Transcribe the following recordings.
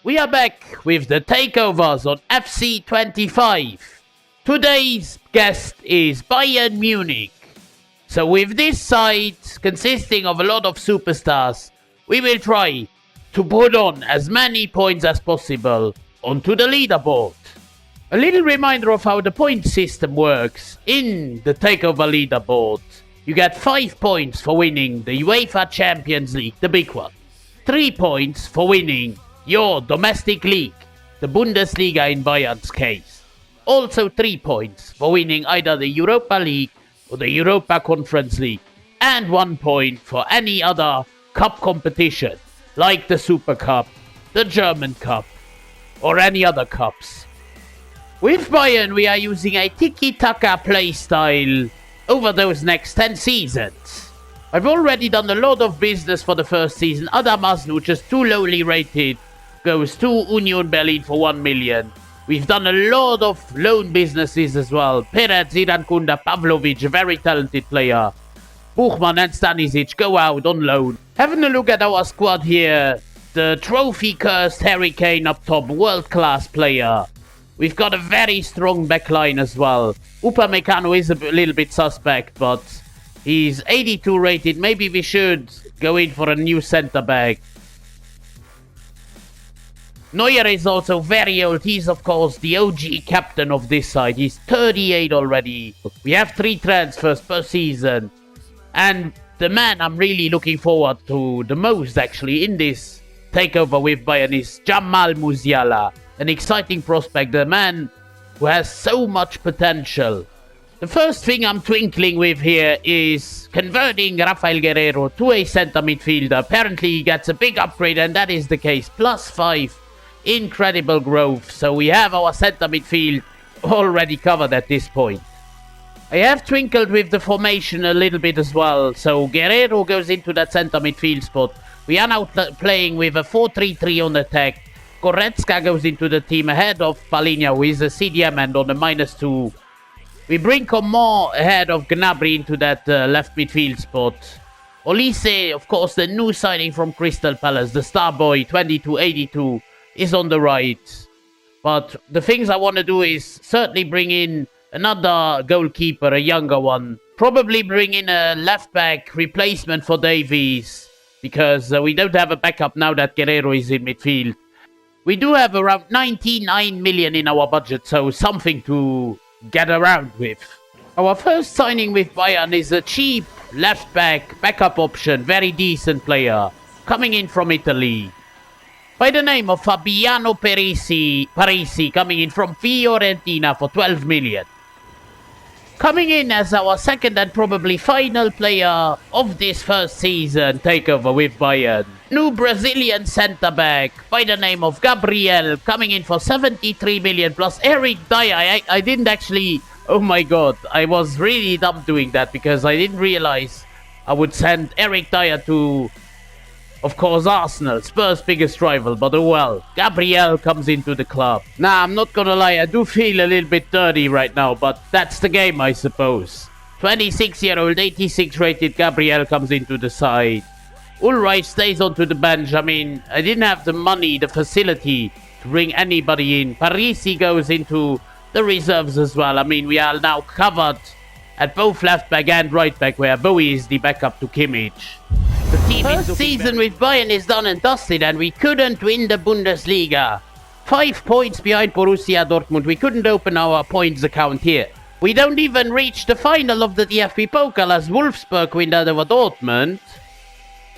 We are back with the takeovers on FC 25. Today's guest is Bayern Munich. So with this side consisting of a lot of superstars, we will try to put on as many points as possible onto the leaderboard. A little reminder of how the point system works in the Takeover leaderboard. You get 5 points for winning the UEFA Champions League, the big one. 3 points for winning your domestic league, the Bundesliga in Bayern's case. Also 3 points for winning either the Europa League or the Europa Conference League. And 1 point for any other cup competition, like the Super Cup, the German Cup, or any other cups. With Bayern, we are using a tiki-taka playstyle over those next 10 seasons. I've already done a lot of business for the first season. Adamas, which is too lowly rated, goes to Union Berlin for 1 million. We've done a lot of loan businesses as well. Perez, Zirankunda, Pavlovic, a very talented player. Buchmann and Stanisic go out on loan. Having a look at our squad here. The trophy-cursed Harry Kane up top, world-class player. We've got a very strong backline as well. Upamecano is a little bit suspect, but he's 82 rated. Maybe we should go in for a new centre-back. Neuer is also very old. He's, of course, the OG captain of this side. He's 38 already. We have 3 transfers per season. And the man I'm really looking forward to the most, actually, in this takeover with Bayern is Jamal Musiala. An exciting prospect, a man who has so much potential. The first thing I'm twinkling with here is converting Rafael Guerreiro to a centre midfielder. Apparently he gets a big upgrade, and that is the case. +5. Incredible growth. So we have our centre midfield already covered at this point. I have twinkled with the formation a little bit as well. So Guerreiro goes into that centre midfield spot. We are now playing with a 4-3-3 on attack. Goretzka goes into the team ahead of Palinha, who is a CDM and on a -2. We bring Coman ahead of Gnabry into that left midfield spot. Olise, of course, the new signing from Crystal Palace, the star boy, 22-82, is on the right. But the things I want to do is certainly bring in another goalkeeper, a younger one. Probably bring in a left-back replacement for Davies, because we don't have a backup now that Guerreiro is in midfield. We do have around 99 million in our budget, so something to get around with. Our first signing with Bayern is a cheap left-back backup option, very decent player, coming in from Italy. By the name of Fabiano Parisi, coming in from Fiorentina for 12 million. Coming in as our second and probably final player of this first season takeover with Bayern. New Brazilian centre-back by the name of Gabriel, coming in for 73 million plus Eric Dyer. I didn't actually... Oh my god, I was really dumb doing that because I didn't realize I would send Eric Dyer to, of course, Arsenal, Spurs' biggest rival, but oh well. Gabriel comes into the club. Nah, I'm not gonna lie, I do feel a little bit dirty right now, but that's the game, I suppose. 26-year-old, 86 rated Gabriel comes into the side. Ulreich stays onto the bench. I mean, I didn't have the money, the facility to bring anybody in. Parisi goes into the reserves as well. I mean, we are now covered at both left back and right back, where Bowie is the backup to Kimmich. The team First season with Bayern is done and dusted, and we couldn't win the Bundesliga. 5 points behind Borussia Dortmund. We couldn't open our points account here. We don't even reach the final of the DFB Pokal as Wolfsburg win that over Dortmund.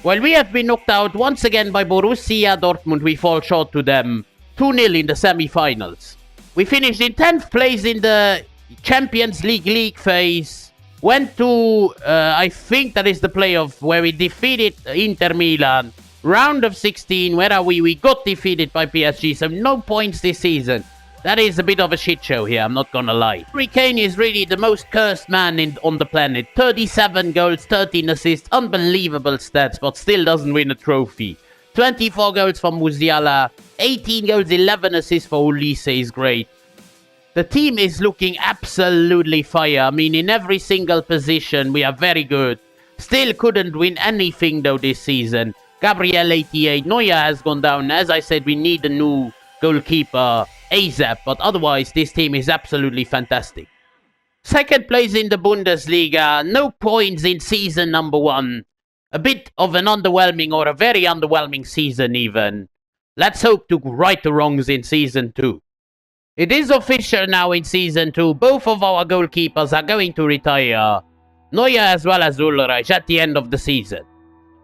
While we have been knocked out once again by Borussia Dortmund, we fall short to them 2-0 in the semi-finals. We finished in 10th place in the Champions League phase. Went to, I think that is the playoff where we defeated Inter Milan. Round of 16, where are we? We got defeated by PSG, so no points this season. That is a bit of a shit show here, I'm not gonna lie. Harry Kane is really the most cursed man on the planet. 37 goals, 13 assists, unbelievable stats, but still doesn't win a trophy. 24 goals for Musiala, 18 goals, 11 assists for Ulise is great. The team is looking absolutely fire. I mean, in every single position, we are very good. Still couldn't win anything though this season. Gabriel 88. Neuer has gone down. As I said, we need a new goalkeeper ASAP, but otherwise this team is absolutely fantastic. Second place in the Bundesliga, no points in season number 1. A bit of an underwhelming or a very underwhelming season even. Let's hope to right the wrongs in season 2. It is official now in season 2, both of our goalkeepers are going to retire. Neuer as well as Ulreich at the end of the season.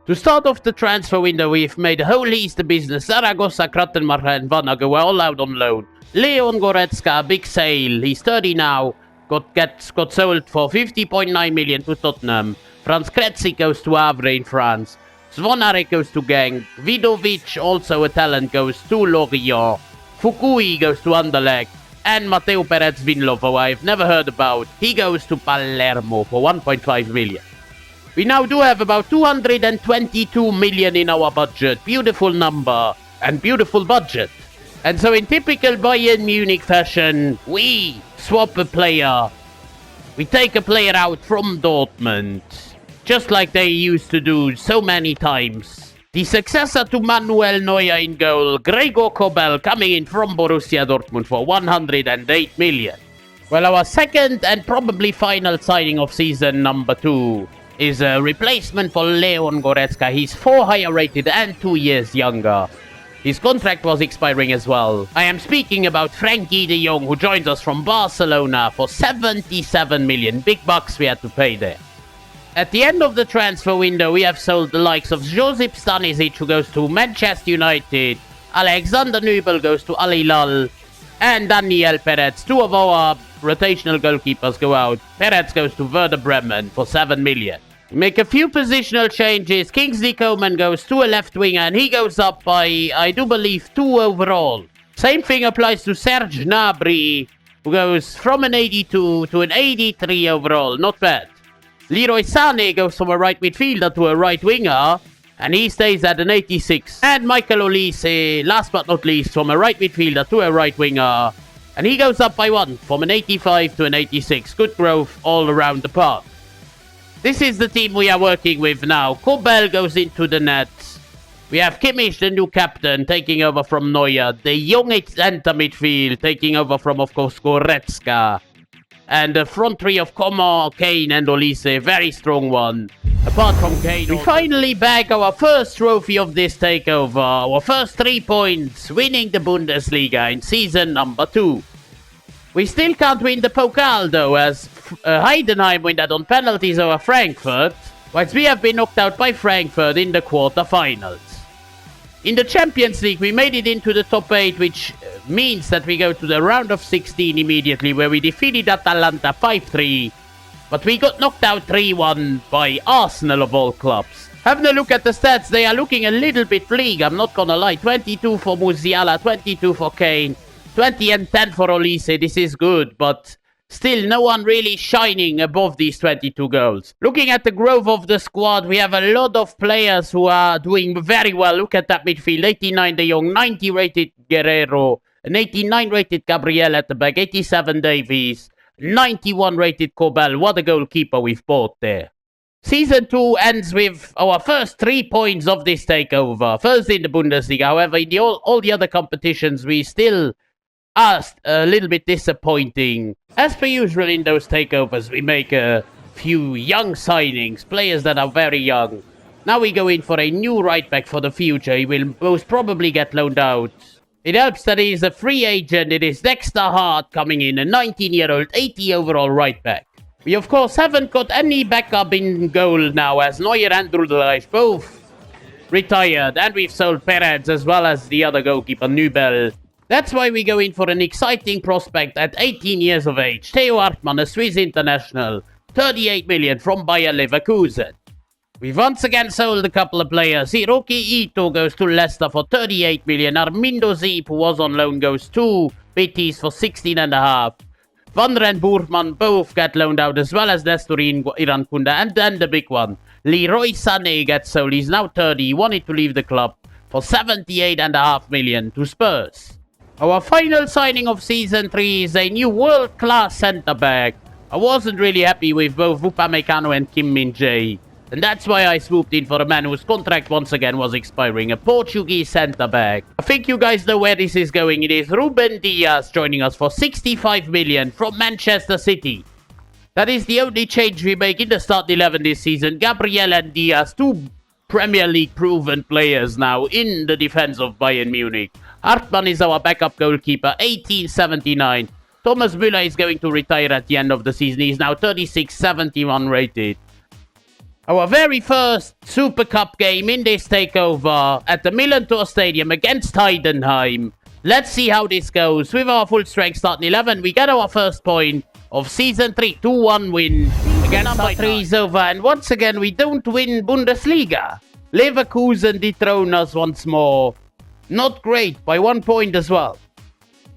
To start off the transfer window, we've made the whole East business. Zaragoza, Kratenmacher and Vanago were all out on loan. Leon Goretzka, big sale, he's 30 now, got sold for 50.9 million to Tottenham. Franz Kretzi goes to Havre in France. Zvonarek goes to Genk. Vidovic, also a talent, goes to Lorient. Fukui goes to Anderlecht. And Matteo Perez Vinlov, who I've never heard about, he goes to Palermo for 1.5 million. We now do have about 222 million in our budget. Beautiful number and beautiful budget. And so in typical Bayern Munich fashion, we swap a player. We take a player out from Dortmund, just like they used to do so many times. The successor to Manuel Neuer in goal, Gregor Kobel, coming in from Borussia Dortmund for 108 million. Well, our second and probably final signing of season number 2 is a replacement for Leon Goretzka. He's 4 higher rated and 2 years younger. His contract was expiring as well. I am speaking about Frankie de Jong, who joins us from Barcelona for 77 million. Big bucks we had to pay there. At the end of the transfer window, we have sold the likes of Josip Stanisic, who goes to Manchester United. Alexander Nübel goes to Al Hilal. And Daniel Peretz, 2 of our rotational goalkeepers go out. Peretz goes to Werder Bremen for 7 million. We make a few positional changes. Kingsley Coman goes to a left winger and he goes up by, I do believe, 2 overall. Same thing applies to Serge Gnabry, who goes from an 82 to an 83 overall. Not bad. Leroy Sané goes from a right midfielder to a right winger, and he stays at an 86. And Michael Olise, last but not least, from a right midfielder to a right winger, and he goes up by 1, from an 85 to an 86. Good growth all around the park. This is the team we are working with now. Kobel goes into the net. We have Kimmich, the new captain, taking over from Neuer. De Jong at center midfield, taking over from, of course, Goretzka. And the front three of Coman, Kane and Olise, very strong one. Apart from Kane, we finally bag our first trophy of this takeover. Our first 3 points, winning the Bundesliga in season number 2. We still can't win the Pokal though, as Heidenheim win that on penalties over Frankfurt, whilst we have been knocked out by Frankfurt in the quarter-finals. In the Champions League, we made it into the top 8, which means that we go to the round of 16 immediately, where we defeated Atalanta 5-3, but we got knocked out 3-1 by Arsenal of all clubs. Having a look at the stats, they are looking a little bit bleak, I'm not gonna lie. 22 for Musiala, 22 for Kane, 20 and 10 for Olise. This is good, but still no one really shining above these 22 goals. Looking at the growth of the squad, we have a lot of players who are doing very well. Look at that midfield. 89 De Jong, 90 rated Guerrero, an 89 rated Gabriel at the back, 87 Davies, 91 rated Kobel. What a goalkeeper we've bought there. Season 2 ends with our first 3 points of this takeover. First in the Bundesliga. However, in all the other competitions, we still are a little bit disappointing. As per usual in those takeovers, we make a few young signings, players that are very young. Now we go in for a new right back for the future. He will most probably get loaned out. It helps that he is a free agent. It is Dexter Hart coming in, a 19-year-old, 80 overall right back. We of course haven't got any backup in goal now, as Neuer and Ulreich both retired, and we've sold Perez as well as the other goalkeeper Nübel. That's why we go in for an exciting prospect at 18 years of age. Theo Hartmann, a Swiss international, 38 million from Bayer Leverkusen. We've once again sold a couple of players. Hiroki Ito goes to Leicester for 38 million. Armindo Zeep, who was on loan, goes to Betis for 16.5. Van and Boerman both get loaned out, as well as Nestorin Irankunda. And then the big one, Leroy Sané gets sold. He's now 30. He wanted to leave the club for 78.5 million to Spurs. Our final signing of Season 3 is a new world-class centre-back. I wasn't really happy with both Upamecano and Kim Min-jae. And that's why I swooped in for a man whose contract once again was expiring, a Portuguese centre-back. I think you guys know where this is going. It is Ruben Dias joining us for 65 million from Manchester City. That is the only change we make in the start 11 this season. Gabriel and Dias, two Premier League proven players now in the defense of Bayern Munich. Hartmann is our backup goalkeeper, 1879. Thomas Müller is going to retire at the end of the season. He's now 3671 rated. Our very first Super Cup game in this takeover at the Millantor Stadium against Heidenheim. Let's see how this goes. With our full strength starting 11, we get our first point of Season 3. 2-1 win against number 3 is over. And once again, we don't win Bundesliga. Leverkusen dethrone us once more. Not great, by 1 point as well.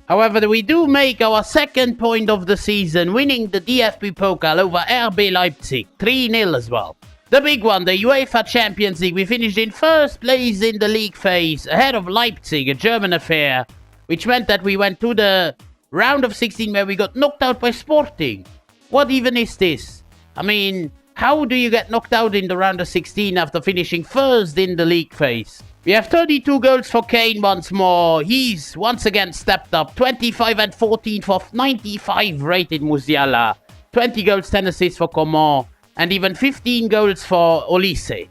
However, we do make our second point of the season, winning the DFB Pokal over RB Leipzig. 3-0 as well. The big one, the UEFA Champions League. We finished in first place in the league phase, ahead of Leipzig, a German affair, which meant that we went to the round of 16 where we got knocked out by Sporting. What even is this? I mean, how do you get knocked out in the round of 16 after finishing first in the league phase? We have 32 goals for Kane once more. He's once again stepped up. 25 and 14 for 95 rated Musiala. 20 goals, 10 assists for Coman. And even 15 goals for Olise. I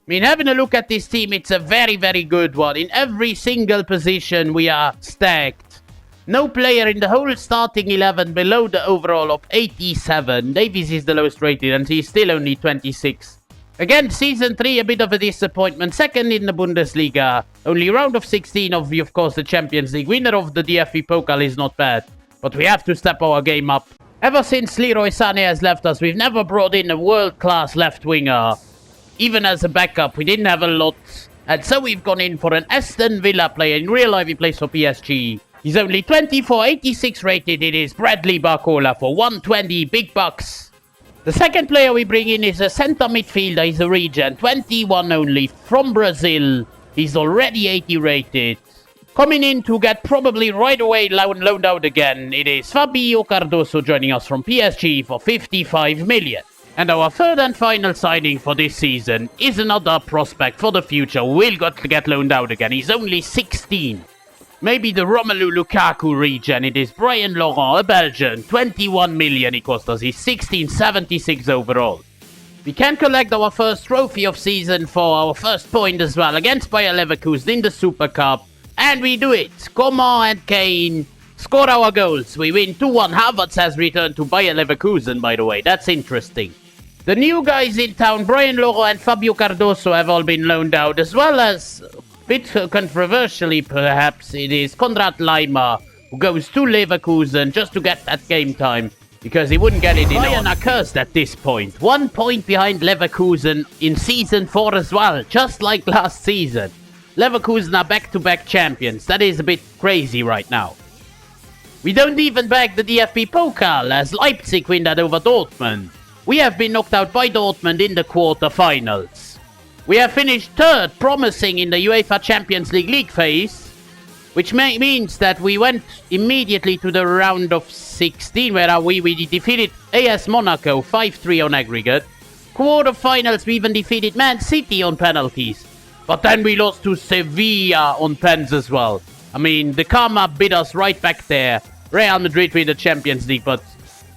mean, having a look at this team, it's a very, very good one. In every single position, we are stacked. No player in the whole starting 11 below the overall of 87. Davies is the lowest rated and he's still only 26. Again, Season 3, a bit of a disappointment. Second in the Bundesliga. Only round of 16 of course, the Champions League. Winner of the DFB Pokal is not bad. But we have to step our game up. Ever since Leroy Sané has left us, we've never brought in a world-class left winger. Even as a backup, we didn't have a lot. And so we've gone in for an Aston Villa player. In real life, he plays for PSG. He's only 24, 86 rated. It is Bradley Barcola for 120 big bucks. The second player we bring in is a centre midfielder. He's a regen, 21 only, from Brazil. He's already 80 rated. Coming in to get probably right away loaned out again, it is Fabio Cardoso joining us from PSG for 55 million. And our third and final signing for this season is another prospect for the future who will get loaned out again. He's only 16. Maybe the Romelu Lukaku regen. It is Brian Laurent, a Belgian. 21 million he cost us. He's 1676 overall. We can collect our first trophy of season for our first point as well against Bayer Leverkusen in the Super Cup. And we do it. Coman and Kane score our goals. We win 2-1. Havertz has returned to Bayer Leverkusen, by the way. That's interesting. The new guys in town, Brian Laurent and Fabio Cardoso, have all been loaned out, as well as, a bit controversially perhaps, it is Konrad Laimer, who goes to Leverkusen just to get that game time, because he wouldn't get it in. Bayern are cursed at this point. 1 point behind Leverkusen in Season 4 as well, just like last season. Leverkusen are back-to-back champions. That is a bit crazy right now. We don't even bag the DFB Pokal as Leipzig win that over Dortmund. We have been knocked out by Dortmund in the quarter-finals. We have finished third, promising in the UEFA Champions League phase, which means that we went immediately to the round of 16, where we defeated AS Monaco 5-3 on aggregate. Quarter-finals, we even defeated Man City on penalties. But then we lost to Sevilla on pens as well. I mean, the karma bit us right back there. Real Madrid win the Champions League, but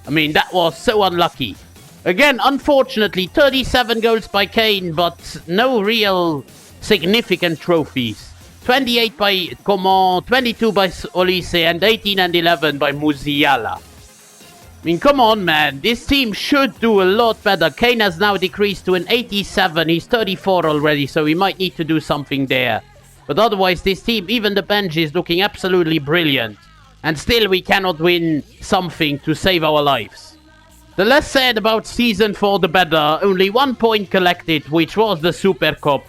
I mean, that was so unlucky. Again, unfortunately, 37 goals by Kane, but no real significant trophies. 28 by Coman, 22 by Olise, and 18 and 11 by Musiala. I mean, come on, man. This team should do a lot better. Kane has now decreased to an 87. He's 34 already, so we might need to do something there. But otherwise, this team, even the bench, is looking absolutely brilliant. And still, we cannot win something to save our lives. The less said about Season 4, the better. Only 1 point collected, which was the Super Cup.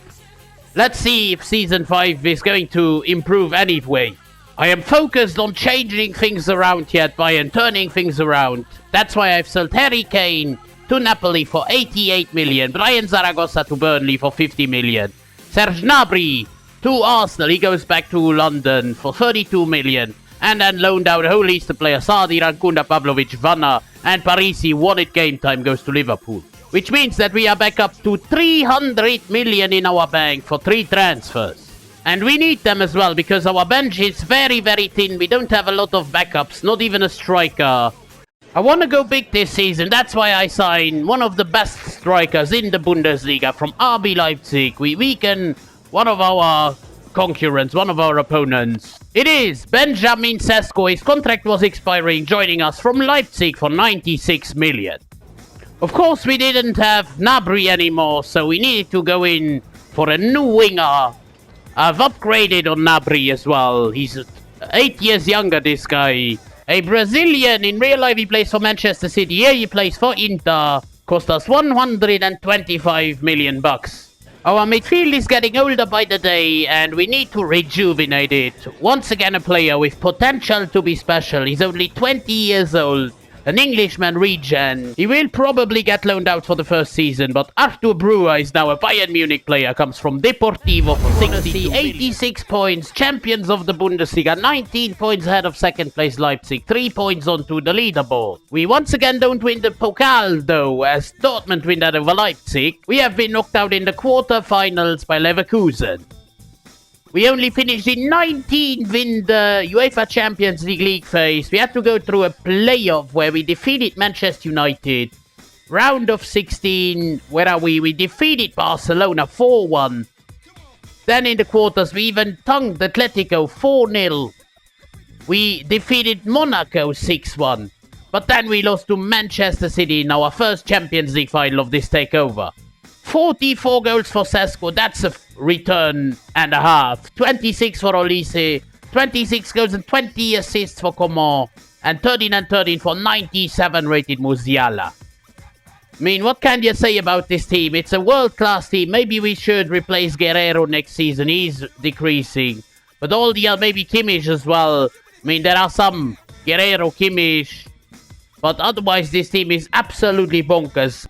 Let's see if Season 5 is going to improve anyway. I am focused on changing things around here at Bayern, turning things around. That's why I've sold Harry Kane to Napoli for 88 million, Brian Zaragoza to Burnley for 50 million, Serge Gnabry to Arsenal, he goes back to London for 32 million, and then loaned out a whole list of players, Sadi, Rankunda, Pavlovic, Vanna, and Parisi, won it game time, goes to Liverpool. which means that we are back up to 300 million in our bank for 3 transfers. And we need them as well, because our bench is very, very thin. We don't have a lot of backups, not even a striker. I want to go big this season. That's why I signed one of the best strikers in the Bundesliga from RB Leipzig. We weaken one of our concurrents, one of our opponents. It is Benjamin Sesko. His contract was expiring, joining us from Leipzig for 96 million. Of course, we didn't have Gnabry anymore, so we needed to go in for a new winger. I've upgraded on Gnabry as well. He's 8 years younger, this guy. A Brazilian. In real life, he plays for Manchester City. Here he plays for Inter. Cost us 125 million bucks. Our midfield is getting older by the day, and we need to rejuvenate it. Once again, a player with potential to be special. He's only 20 years old. An Englishman regen. He will probably get loaned out for the first season, but Arthur Brewer is now a Bayern Munich player, comes from Deportivo for 86 points, champions of the Bundesliga, 19 points ahead of second place Leipzig, 3 points onto the leaderboard. We once again don't win the Pokal though, as Dortmund win that over Leipzig. We have been knocked out in the quarter-finals by Leverkusen. We only finished in 19th in the UEFA Champions League phase. We had to go through a playoff where we defeated Manchester United. Round of 16, where are we? We defeated Barcelona 4-1. Then in the quarters, we even tongued Atletico 4-0. We defeated Monaco 6-1. But then we lost to Manchester City in our first Champions League final of this takeover. 44 goals for Sesko, that's a return and a half. 26 for Olise, 26 goals and 20 assists for Coman, and 13 and 13 for 97 rated Musiala. I mean, what can you say about this team? It's a world-class team. Maybe we should replace Guerrero next season. He's decreasing. But all the other, maybe Kimmich as well. I mean, there are some Guerrero, Kimmich. But otherwise, this team is absolutely bonkers.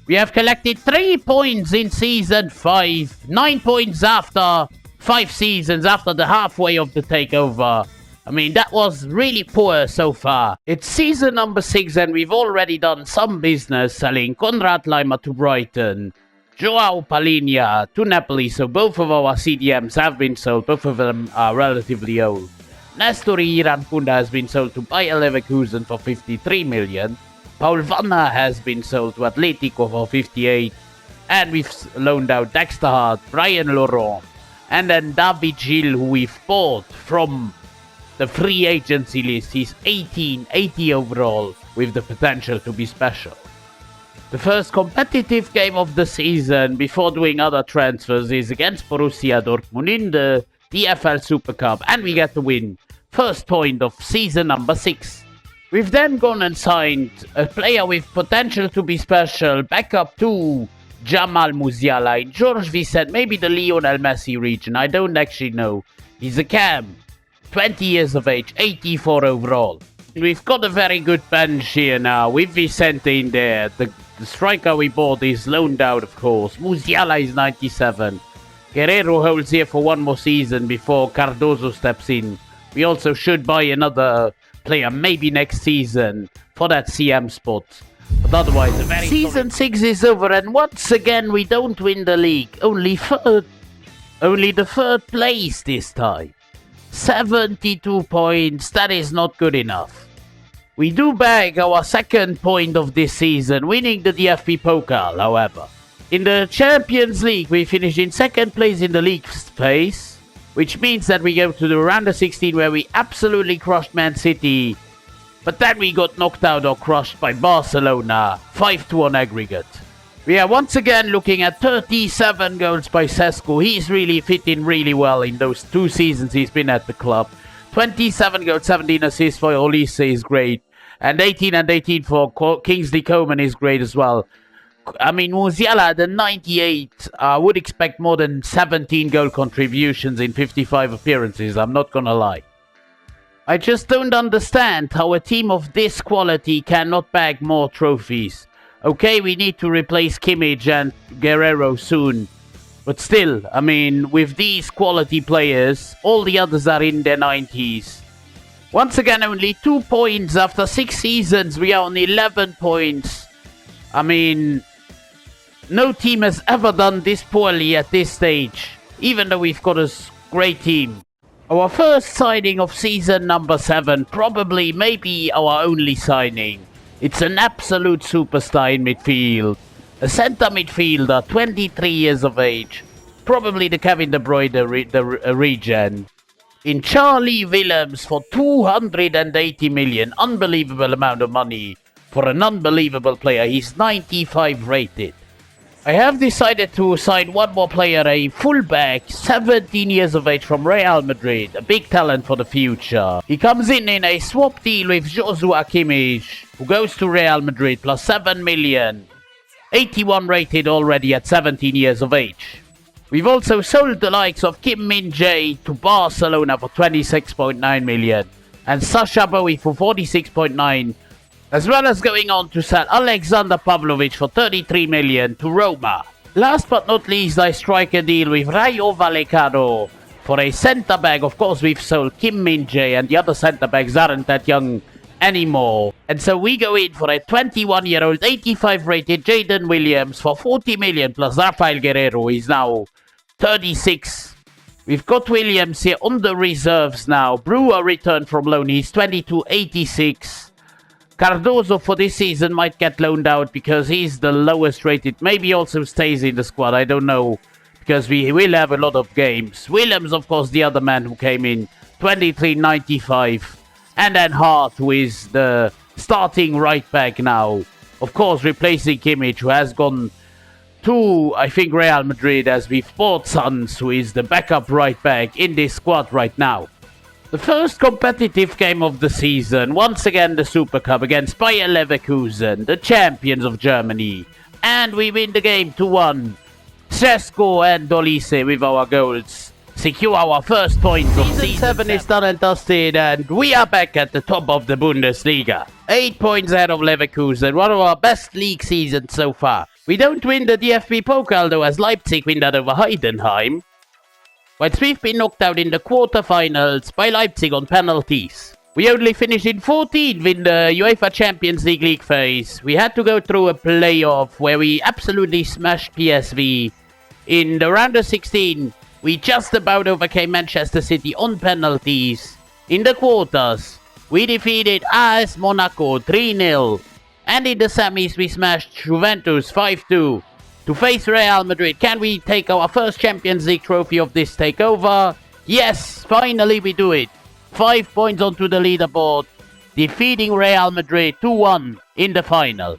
We have collected 3 points in Season 5. 9 points after 5 seasons, after the halfway of the takeover. I mean, that was really poor so far. It's season number 6 and we've already done some business selling Konrad Laimer to Brighton, Joao Palhinha to Napoli, so both of our CDMs have been sold. Both of them are relatively old. Nestor Irankunda has been sold to Bayer Leverkusen for 53 million. Paul Vanna has been sold to Atletico for 58, and we've loaned out Dexter Hart, Brian Laurent, and then David Gil, who we've bought from the free agency list. He's 80 overall, with the potential to be special. The first competitive game of the season before doing other transfers is against Borussia Dortmund in the DFL Super Cup, and we get the win. First point of season number 6. We've then gone and signed a player with potential to be special, back up to Jamal Musiala in George Vicente, maybe the Lionel Messi region, I don't actually know. He's a cam, 20 years of age, 84 overall. We've got a very good bench here now, with Vicente in there. The striker we bought is loaned out, of course. Musiala is 97. Guerrero holds here for one more season before Cardozo steps in. We also should buy another player maybe next season for that CM spot, but otherwise a very season 6 is over, and once again we don't win the league. Only the third place this time. 72 points, that is not good enough. We do bag our second point of this season, winning the DFB Pokal, however. In the Champions League we finished in second place in the league phase, which means that we go to the round of 16 where we absolutely crushed Man City. But then we got knocked out or crushed by Barcelona, 5-2 on aggregate. We are once again looking at 37 goals by Sesko. He's really fitting really well in those 2 seasons he's been at the club. 27 goals, 17 assists for Olise is great. And 18 and 18 for Kingsley Coman is great as well. I mean, Musiala, the 98, would expect more than 17 goal contributions in 55 appearances, I'm not gonna lie. I just don't understand how a team of this quality cannot bag more trophies. Okay, we need to replace Kimmich and Guerrero soon. But still, I mean, with these quality players, all the others are in their 90s. Once again, only 2 points after 6 seasons, we are on 11 points. I mean, No team has ever done this poorly at this stage, even though we've got a great team. Our first signing of season number 7, probably maybe our only signing. It's an absolute superstar in midfield. A centre midfielder, 23 years of age. Probably the Kevin De Bruyne regen. In Charlie Willems for 280 million. Unbelievable amount of money for an unbelievable player. He's 95 rated. I have decided to sign one more player, a fullback, 17 years of age from Real Madrid, a big talent for the future. He comes in a swap deal with Joshua Kimmich, who goes to Real Madrid, plus 7 million. 81 rated already at 17 years of age. We've also sold the likes of Kim Min-jae to Barcelona for 26.9 million, and Sasha Bowie for 46.9, as well as going on to sell Alexander Pavlovic for 33 million to Roma. Last but not least, I strike a deal with Rayo Vallecano for a centre-back. Of course, we've sold Kim Min-jae, and the other centre-backs aren't that young anymore. And so we go in for a 21-year-old, 85 rated Jaden Williams for 40 million plus Rafael Guerrero. He's now 36. We've got Williams here on the reserves now. Brewer returned from loan. He's 22, 86. Cardozo for this season might get loaned out because he's the lowest rated. Maybe also stays in the squad. I don't know, because we will have a lot of games. Williams, of course, the other man who came in, 23, 95. And then Hart, who is the starting right back now. Of course, replacing Kimmich, who has gone to, I think, Real Madrid, as we've bought Sons, who is the backup right back in this squad right now. The first competitive game of the season, once again the Super Cup against Bayer Leverkusen, the champions of Germany. And we win the game 2-1. Sesko and Dolise with our goals secure our first points of season 7 is done and dusted, and we are back at the top of the Bundesliga. 8 points ahead of Leverkusen, one of our best league seasons so far. We don't win the DFB Pokal though, as Leipzig win that over Heidenheim. Whilst we've been knocked out in the quarterfinals by Leipzig on penalties. We only finished in 14th in the UEFA Champions League phase. We had to go through a playoff where we absolutely smashed PSV. In the round of 16, we just about overcame Manchester City on penalties. In the quarters, we defeated AS Monaco 3-0. And in the semis, we smashed Juventus 5-2. To face Real Madrid, can we take our first Champions League trophy of this takeover? Yes, finally we do it. 5 points onto the leaderboard, defeating Real Madrid 2-1 in the final.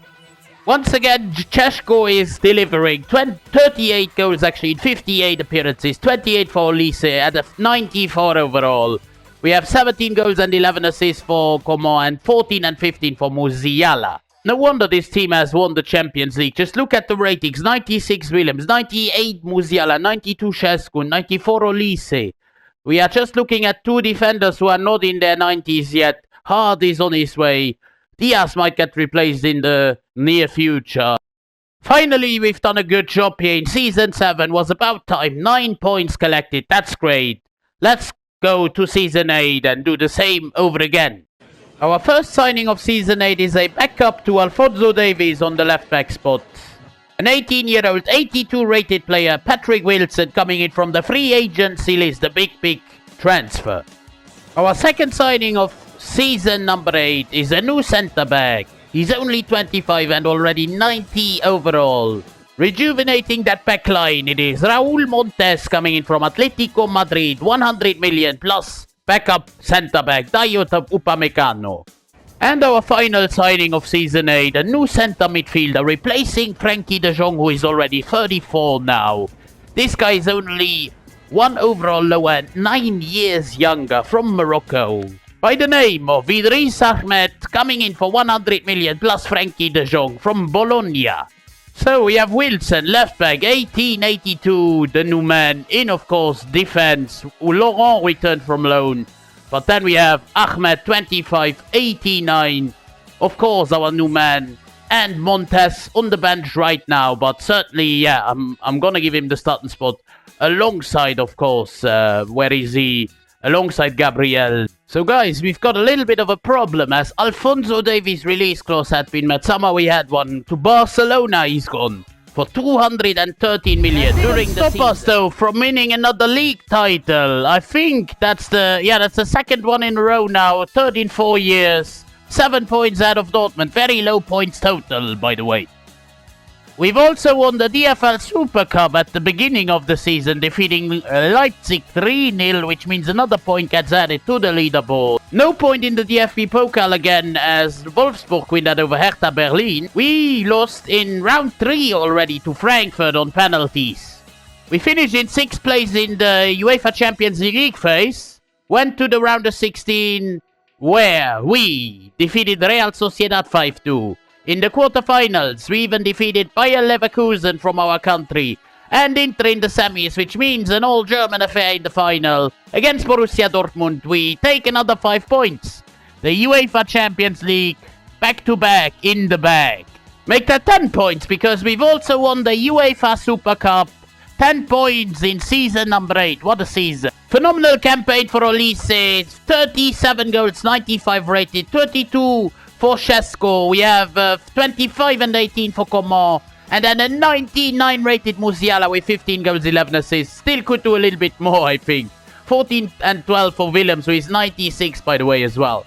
Once again, Češko is delivering 38 goals actually in 58 appearances, 28 for Olise at a 94 overall. We have 17 goals and 11 assists for Coman and 14 and 15 for Musiala. No wonder this team has won the Champions League. Just look at the ratings. 96 Williams, 98 Musiala, 92 Šeško, 94 Olise. We are just looking at 2 defenders who are not in their 90s yet. Hart is on his way. Diaz might get replaced in the near future. Finally, we've done a good job here in Season 7. Was about time. 9 points collected. That's great. Let's go to Season 8 and do the same over again. Our first signing of Season 8 is a backup to Alphonso Davies on the left back spot. An 18-year-old, 82 rated player, Patrick Wilson, coming in from the free agency list, the big transfer. Our second signing of Season number 8 is a new centre-back. He's only 25 and already 90 overall. Rejuvenating that back line, it is Raúl Montes coming in from Atletico Madrid, 100 million plus backup centre-back Dayot Upamecano. And our final signing of Season 8, a new centre midfielder replacing Frankie de Jong, who is already 34 now. This guy is only 1 overall lower, 9 years younger, from Morocco. By the name of Idris Ahmed, coming in for 100 million plus Frankie de Jong from Bologna. So we have Wilson, left back, 1882, the new man. In, of course, defense. Laurent returned from loan. But then we have Ahmed, 25, 89. Of course, our new man. And Montes on the bench right now. But certainly, yeah, I'm gonna give him the starting spot. Alongside, of course, where is he? Alongside Gabriel. So guys, we've got a little bit of a problem as Alphonso Davies' release clause had been met. Somehow we had one. To Barcelona he's gone. for 213 million during the season. Stop us though from winning another league title. I think that's the second one in a row now. Third in 4 years. 7 points out of Dortmund. Very low points total, by the way. We've also won the DFL Super Cup at the beginning of the season, defeating Leipzig 3-0, which means another point gets added to the leaderboard. No point in the DFB Pokal again, as Wolfsburg win that over Hertha Berlin. We lost in round 3 already to Frankfurt on penalties. We finished in 6th place in the UEFA Champions League phase, went to the round of 16, where we defeated Real Sociedad 5-2. In the quarterfinals, we even defeated Bayern Leverkusen from our country, and Inter in the semis, which means an all-German affair in the final. Against Borussia Dortmund, we take another 5 points. The UEFA Champions League, back-to-back, in the bag. Make that 10 points, because we've also won the UEFA Super Cup. 10 points in season number 8. What a season. Phenomenal campaign for Olise. 37 goals, 95 rated, 32 for Shesko. We have 25 and 18 for Coman. And then a 99 rated Musiala with 15 goals, 11 assists. Still could do a little bit more, I think. 14 and 12 for Willems, who is 96, by the way, as well.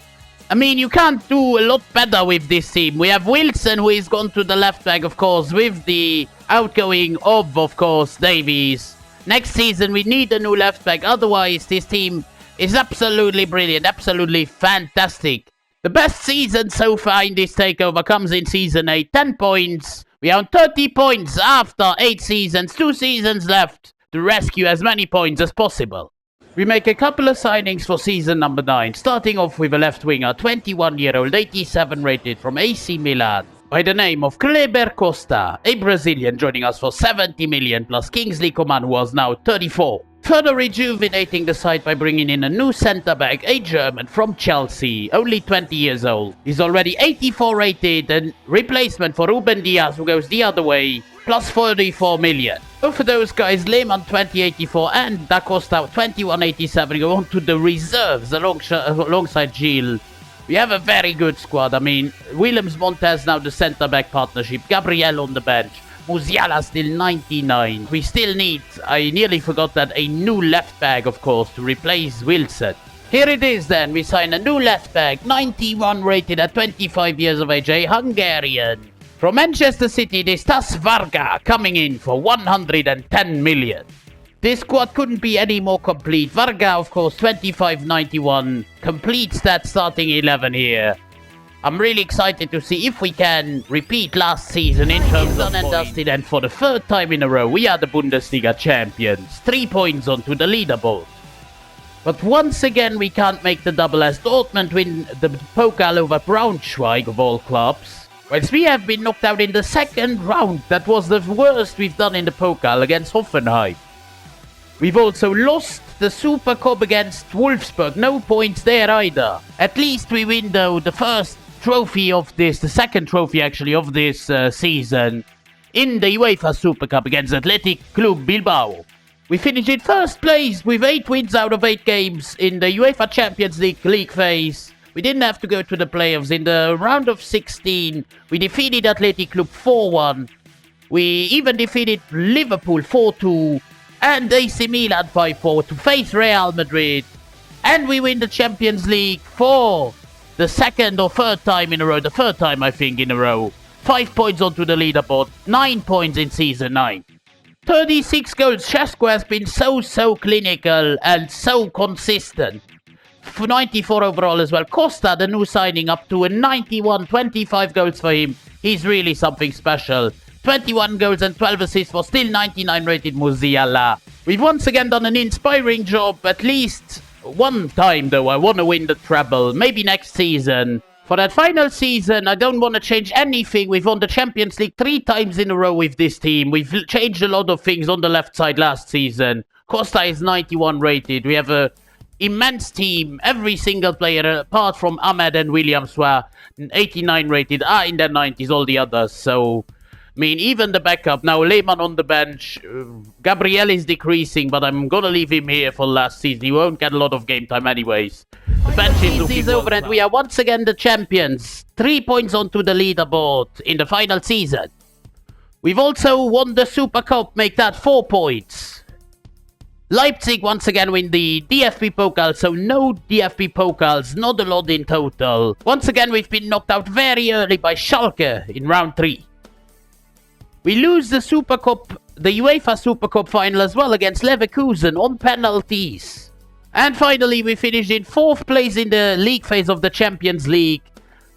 I mean, you can't do a lot better with this team. We have Wilson, who is gone to the left back, of course, with the outgoing of course, Davies. Next season, we need a new left back. Otherwise, this team is absolutely brilliant, absolutely fantastic. The best season so far in this takeover comes in season 8. 10 points. We are on 30 points after 8 seasons. 2 seasons left to rescue as many points as possible. We make a couple of signings for season number 9. Starting off with a left winger, 21-year-old, 87 rated from AC Milan, by the name of Kleber Costa, a Brazilian joining us for 70 million plus Kingsley Coman, who was now 34. Further rejuvenating the side by bringing in a new centre-back, a German from Chelsea, only 20 years old. He's already 84 rated, and replacement for Ruben Diaz, who goes the other way, plus 44 million. Both of those guys, Lehmann 2084 and Da Costa 2187, go on to the reserves alongside Gilles. We have a very good squad. I mean, Willems-Montez now the centre-back partnership, Gabriel on the bench. Musiala still 99. We still need, I nearly forgot that, a new left back, of course, to replace Wilson. Here it is then, we sign a new left back, 91 rated at 25 years of age, a Hungarian. From Manchester City, this Tas Varga coming in for 110 million. This squad couldn't be any more complete. Varga, of course, 25-91, completes that starting 11 here. I'm really excited to see if we can repeat last season in terms of done and dusted, and for the 3rd time in a row, we are the Bundesliga champions. 3 points onto the leaderboard. But once again, we can't make the double as Dortmund win the Pokal over Braunschweig of all clubs. Whilst we have been knocked out in the 2nd round, that was the worst we've done in the Pokal against Hoffenheim. We've also lost the Super Cup against Wolfsburg, no points there either. At least we win though the first trophy of this, the 2nd trophy actually of this season, in the UEFA Super Cup against Athletic Club Bilbao. We finished in 1st place with 8 wins out of 8 games in the UEFA Champions League phase. We didn't have to go to the playoffs. In the round of 16, we defeated Athletic Club 4-1. We even defeated Liverpool 4-2 and AC Milan 5-4 to face Real Madrid. And we win the Champions League for the 2nd or 3rd time in a row. The 3rd time, I think, in a row. 5 points onto the leaderboard. 9 points in season 9. 36 goals. Shesko has been so clinical and so consistent. For 94 overall as well. Costa, the new signing, up to a 91. 25 goals for him. He's really something special. 21 goals and 12 assists for still 99 rated Musiala. We've once again done an inspiring job. At least one time though, I want to win the treble. Maybe next season. For that final season, I don't want to change anything. We've won the Champions League 3 times in a row with this team. We've changed a lot of things on the left side last season. Costa is 91 rated. We have a immense team. Every single player, apart from Ahmed and Williams, were 89 rated. In their 90s, all the others. So, I mean, even the backup. Now, Lehmann on the bench. Gabriel is decreasing, but I'm going to leave him here for last season. He won't get a lot of game time anyways. The bench is over and we are once again the champions. 3 points onto the leaderboard in the final season. We've also won the Super Cup, make that 4 points. Leipzig once again win the DFB Pokal, so no DFB Pokals, not a lot in total. Once again we've been knocked out very early by Schalke in round 3. We lose the Super Cup, the UEFA Super Cup final as well against Leverkusen on penalties. And finally we finished in 4th place in the league phase of the Champions League.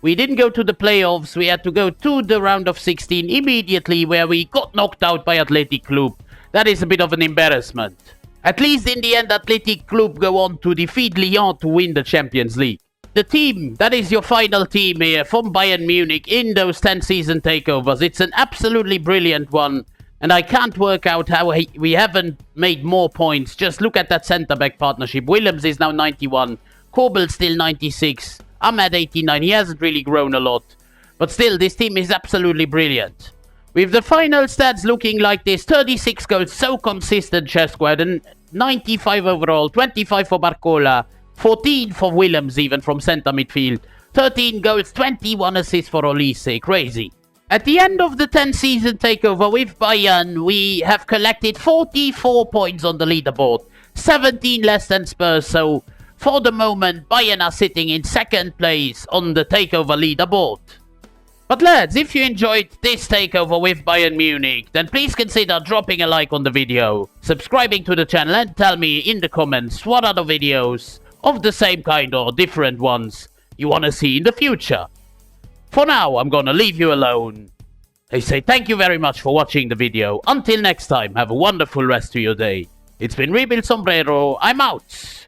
We didn't go to the playoffs, we had to go to the round of 16 immediately, where we got knocked out by Athletic Club. That is a bit of an embarrassment. At least in the end, Athletic Club go on to defeat Lyon to win the Champions League. The team, that is your final team here from Bayern Munich in those 10 season takeovers. It's an absolutely brilliant one. And I can't work out how we haven't made more points. Just look at that centre-back partnership. Willems is now 91. Kobel still 96. Ahmed 89. He hasn't really grown a lot. But still, this team is absolutely brilliant. With the final stats looking like this, 36 goals, so consistent, chess squad, and 95 overall, 25 for Barcola, 14 for Willems even from centre midfield, 13 goals, 21 assists for Olise, crazy. At the end of the 10 season takeover with Bayern, we have collected 44 points on the leaderboard, 17 less than Spurs, so for the moment Bayern are sitting in 2nd place on the takeover leaderboard. But lads, if you enjoyed this takeover with Bayern Munich, then please consider dropping a like on the video, subscribing to the channel, and tell me in the comments what other videos of the same kind or different ones you want to see in the future. For now, I'm gonna leave you alone. I say thank you very much for watching the video. Until next time, have a wonderful rest of your day. It's been Rebuild Sombrero, I'm out.